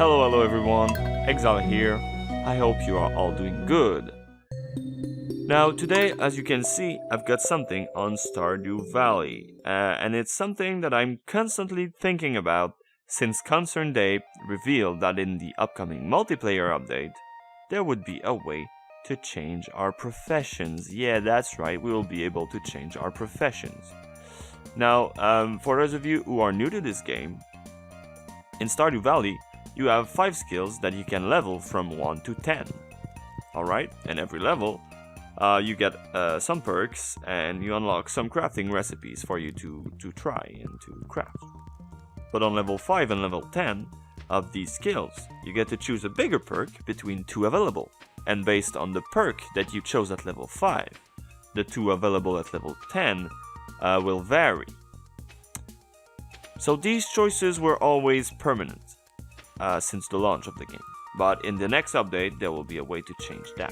Hello everyone, Exile here. I hope you are all doing good. Now today, as you can see, I've got something on Stardew Valley, and it's something that I'm constantly thinking about since Concern Day revealed that in the upcoming multiplayer update, there would be a way to change our professions. Yeah, that's right, we will be able to change our professions. Now, for those of you who are new to this game, in Stardew Valley, you have 5 skills that you can level from 1 to 10. Alright, and every level, you get some perks and you unlock some crafting recipes for you to try and to craft. But on level 5 and level 10 of these skills, you get to choose a bigger perk between 2 available. And based on the perk that you chose at level 5, the 2 available at level 10 will vary. So these choices were always permanent since the launch of the game. But in the next update, there will be a way to change that.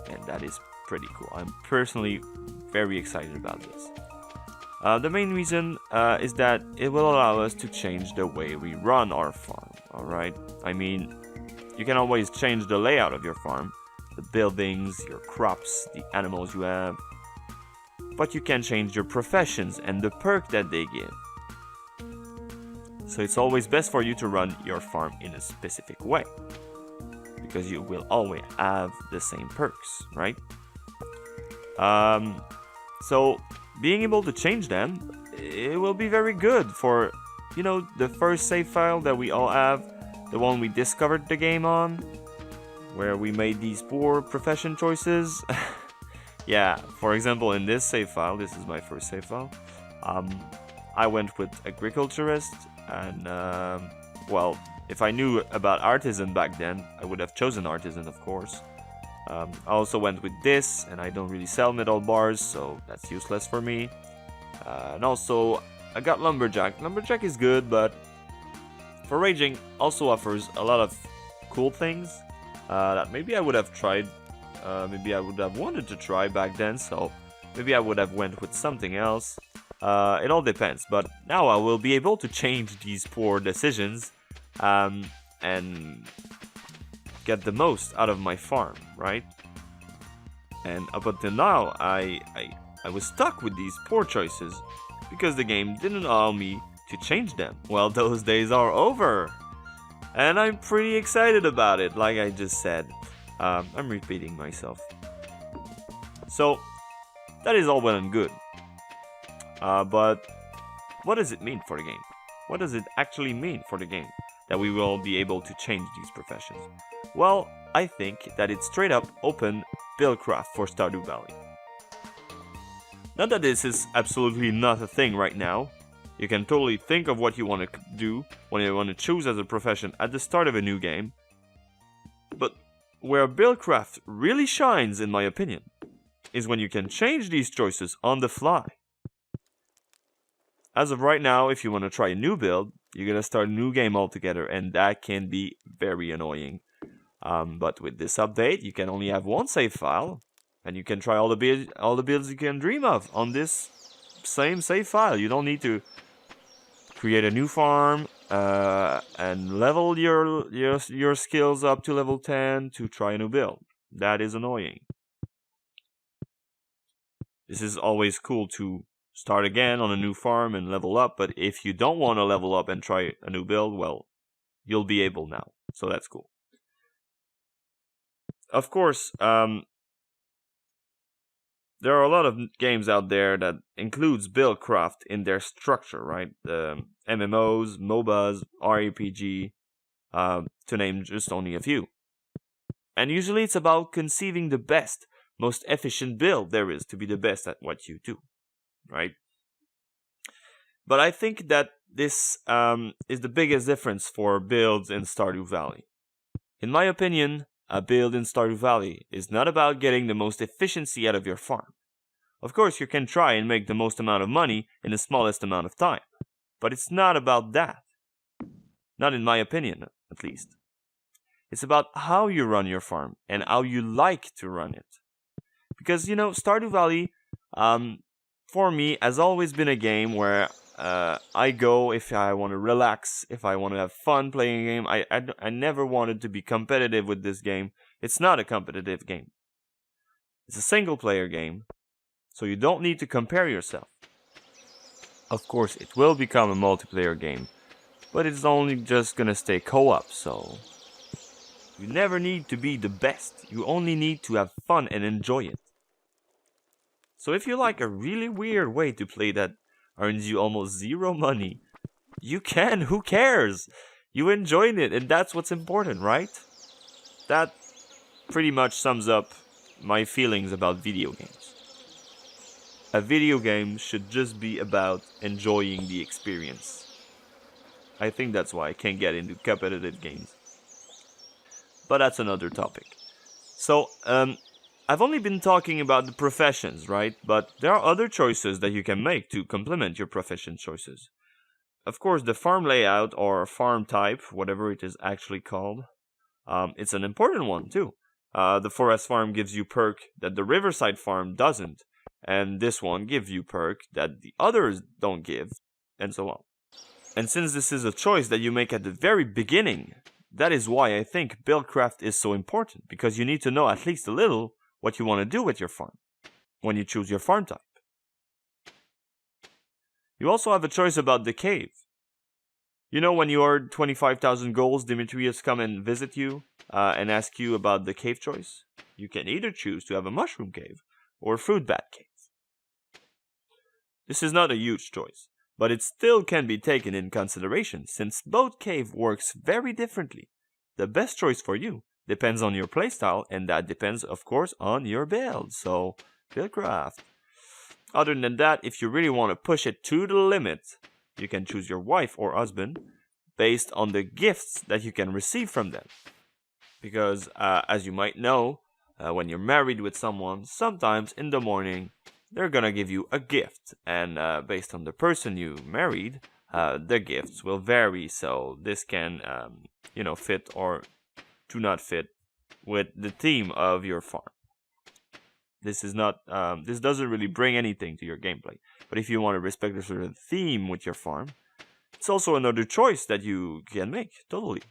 And that is pretty cool. I'm personally very excited about this. The main reason is that it will allow us to change the way we run our farm. Alright? I mean, you can always change the layout of your farm, the buildings, your crops, the animals you have. But you can change your professions and the perk that they give. So it's always best for you to run your farm in a specific way, because you will always have the same perks, right? So being able to change them, it will be very good for, you know, the first save file that we all have, the one we discovered the game on, where we made these poor profession choices. Yeah, for example, in this save file, this is my first save file, I went with agriculturist, and well, if I knew about artisan back then, I would have chosen artisan, of course. I also went with this, and I don't really sell metal bars, so that's useless for me. And also, I got lumberjack. Lumberjack is good, but foraging also offers a lot of cool things that maybe I would have tried. Maybe I would have wanted to try back then, so maybe I would have went with something else. It all depends, but now I will be able to change these poor decisions and get the most out of my farm, right? And up until now, I was stuck with these poor choices because the game didn't allow me to change them. Well, those days are over, and I'm pretty excited about it, like I just said. I'm repeating myself. So, that is all well and good. But what does it mean for the game? What does it actually mean for the game that we will be able to change these professions? Well, I think that it's straight up open buildcraft for Stardew Valley. Not that this is absolutely not a thing right now. You can totally think of what you want to do, what you want to choose as a profession at the start of a new game. But where buildcraft really shines, in my opinion, is when you can change these choices on the fly. As of right now, if you want to try a new build, you're going to start a new game altogether, and that can be very annoying. But with this update, you can only have one save file, and you can try all the builds you can dream of on this same save file. You don't need to create a new farm and level your skills up to level 10 to try a new build. That is annoying. This is always cool to start again on a new farm and level up, but if you don't want to level up and try a new build, well, you'll be able now, so that's cool. Of course, there are a lot of games out there that includes buildcraft in their structure, right? MMOs, MOBAs, RPG, to name just only a few. And usually it's about conceiving the best, most efficient build there is to be the best at what you do, right? But I think that this is the biggest difference for builds in Stardew Valley. In my opinion, a build in Stardew Valley is not about getting the most efficiency out of your farm. Of course, you can try and make the most amount of money in the smallest amount of time, but it's not about that. Not in my opinion, at least. It's about how you run your farm and how you like to run it. Because, you know, Stardew Valley, for me, has always been a game where I go if I want to relax, if I want to have fun playing a game. I never wanted to be competitive with this game. It's not a competitive game. It's a single player game, so you don't need to compare yourself. Of course, it will become a multiplayer game, but it's only just gonna stay co-op, so you never need to be the best. You only need to have fun and enjoy it. So if you like a really weird way to play that earns you almost zero money, you can, who cares? You enjoyed it, and that's what's important, right? That pretty much sums up my feelings about video games. A video game should just be about enjoying the experience. I think that's why I can't get into competitive games. But that's another topic. So, I've only been talking about the professions, right? But there are other choices that you can make to complement your profession choices. Of course, the farm layout or farm type, whatever it is actually called, it's an important one too. The forest farm gives you perk that the riverside farm doesn't, and this one gives you perk that the others don't give, and so on. And since this is a choice that you make at the very beginning, that is why I think buildcraft is so important, because you need to know at least a little what you want to do with your farm when you choose your farm type. You also have a choice about the cave. You know, when you earn 25,000 goals, Demetrius come and visit you and ask you about the cave choice. You can either choose to have a mushroom cave or a fruit bat cave. This is not a huge choice, but it still can be taken in consideration since both cave works very differently. The best choice for you depends on your playstyle, and that depends, of course, on your build. So, buildcraft. Other than that, if you really want to push it to the limit, you can choose your wife or husband based on the gifts that you can receive from them. Because, as you might know, when you're married with someone, sometimes in the morning, they're gonna give you a gift. And based on the person you married, the gifts will vary. So this can, fit or do not fit with the theme of your farm. This doesn't really bring anything to your gameplay. But if you want to respect the sort of theme with your farm, it's also another choice that you can make, totally.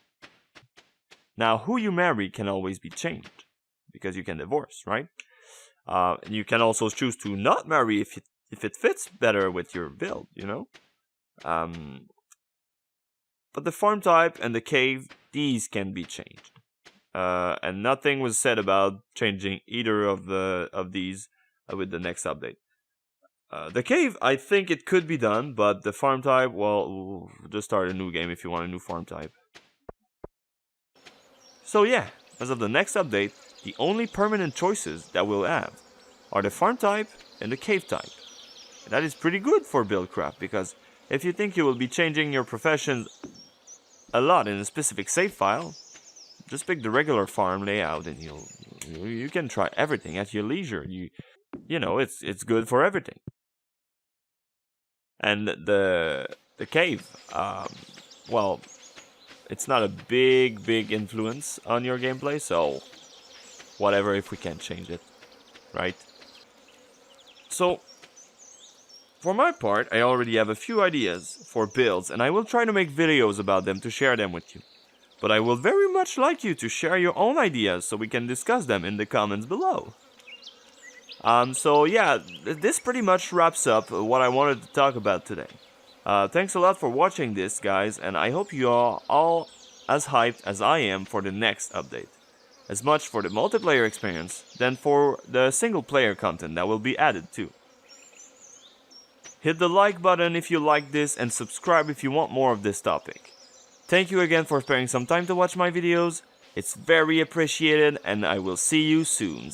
Now, who you marry can always be changed, because you can divorce, right? You can also choose to not marry if it fits better with your build, you know? But the farm type and the cave, these can be changed. And nothing was said about changing either of these with the next update. The cave, I think it could be done, but the farm type, well, just start a new game if you want a new farm type. So yeah, as of the next update, the only permanent choices that we'll have are the farm type and the cave type. And that is pretty good for buildcraft, because if you think you will be changing your professions a lot in a specific save file, just pick the regular farm layout and you can try everything at your leisure. It's good for everything. And the cave, it's not a big influence on your gameplay, so whatever if we can't change it, right? So, for my part, I already have a few ideas for builds, and I will try to make videos about them to share them with you. But I will very much like you to share your own ideas so we can discuss them in the comments below. So yeah, this pretty much wraps up what I wanted to talk about today. Thanks a lot for watching this, guys, and I hope you are all as hyped as I am for the next update. As much for the multiplayer experience, than for the single player content that will be added too. Hit the like button if you like this and subscribe if you want more of this topic. Thank you again for sparing some time to watch my videos. It's very appreciated, and I will see you soon.